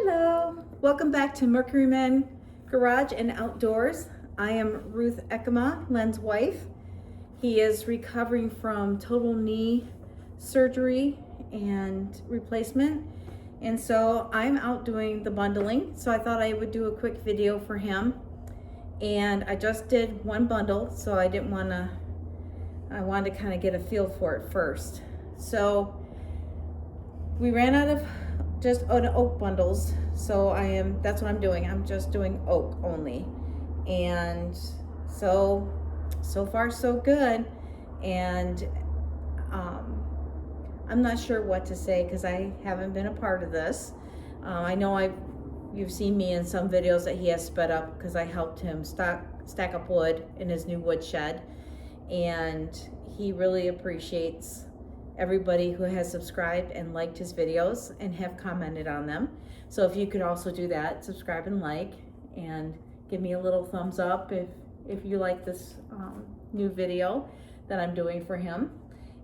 Hello, welcome back to Mercuryman Garage and Outdoors. I am Ruth Ekema, Len's wife. He is recovering from total knee surgery and replacement. And so I'm out doing the bundling. So I thought I would do a quick video for him. And I just did one bundle, so I wanted to kind of get a feel for it first. So we ran out of just oak bundles, so that's what I'm doing. I'm just doing oak only. And so far so good. And I'm not sure what to say because I haven't been a part of this. I know you've seen me in some videos that he has sped up because I helped him stack up wood in his new wood shed, and he really appreciates everybody who has subscribed and liked his videos and have commented on them. So if you could also do that, subscribe and like, and give me a little thumbs up if you like this new video that I'm doing for him.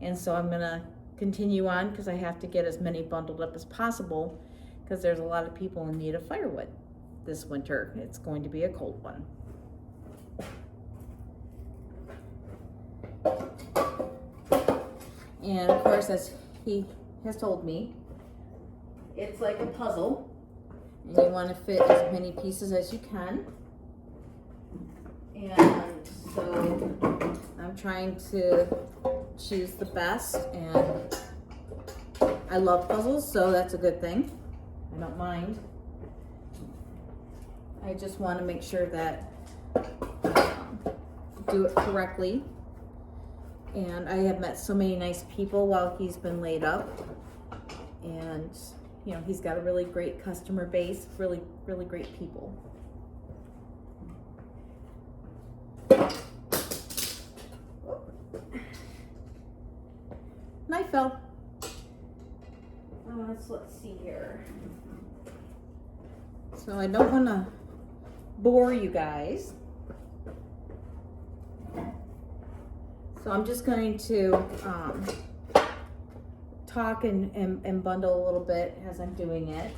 And so I'm gonna continue on because I have to get as many bundled up as possible because there's a lot of people in need of firewood this winter. It's going to be a cold one. And of course, as he has told me, it's like a puzzle, and you want to fit as many pieces as you can. And so I'm trying to choose the best, and I love puzzles, so that's a good thing. I don't mind. I just want to make sure that I do it correctly. And I have met so many nice people while he's been laid up. And, you know, he's got a really great customer base, really, really great people. Knife fell. Let's see here. So I don't want to bore you guys. So I'm just going to talk and bundle a little bit as I'm doing it.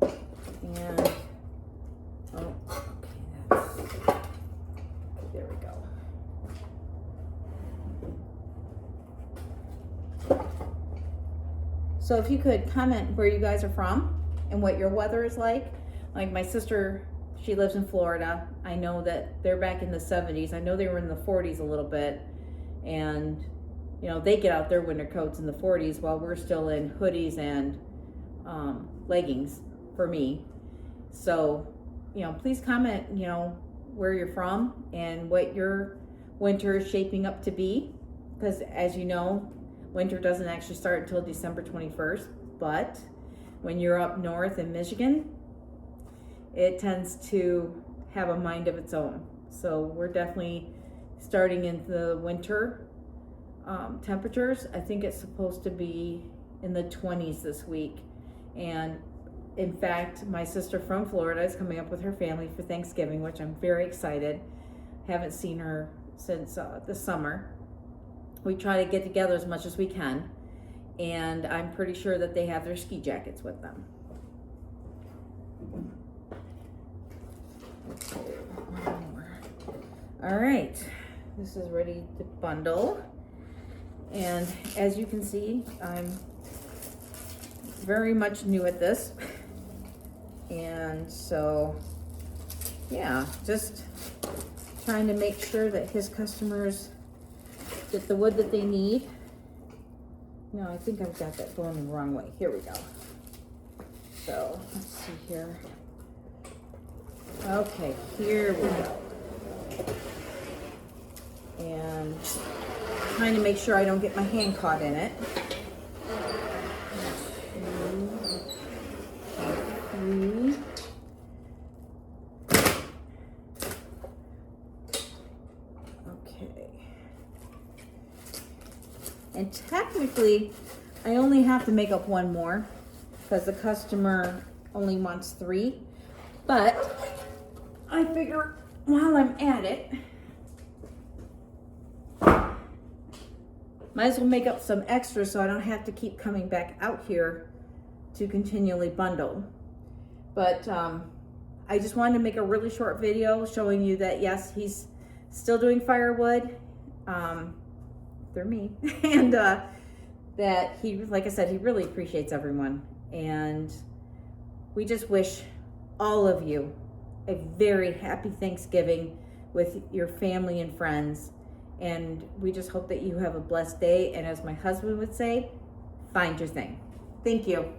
And, oh, okay, there we go. So if you could comment where you guys are from and what your weather is like. Like my sister, she lives in Florida. I know that they're back in the 70s. I know they were in the 40s a little bit. And, you know, they get out their winter coats in the 40s while we're still in hoodies and leggings for me. So, you know, please comment, you know, where you're from and what your winter is shaping up to be. Because as you know, winter doesn't actually start until December 21st. But when you're up north in Michigan, it tends to have a mind of its own. So we're definitely starting in the winter temperatures. I think it's supposed to be in the 20s this week. And in fact, my sister from Florida is coming up with her family for Thanksgiving, which I'm very excited. Haven't seen her since the summer. We try to get together as much as we can. And I'm pretty sure that they have their ski jackets with them. All right, this is ready to bundle. And as you can see, I'm very much new at this. And so, yeah, just trying to make sure that his customers get the wood that they need. No, I think I've got that going the wrong way. Here we go. So, let's see here. Okay, here we go. And trying to make sure I don't get my hand caught in it. 2, 3. Okay. And technically, I only have to make up one more because the customer only wants 3. But I figure while I'm at it, might as well make up some extra so I don't have to keep coming back out here to continually bundle. But I just wanted to make a really short video showing you that yes, he's still doing firewood through me, and that he, like I said, he really appreciates everyone, and we just wish all of you a very happy Thanksgiving with your family and friends, and we just hope that you have a blessed day, and as my husband would say, find your thing. Thank you.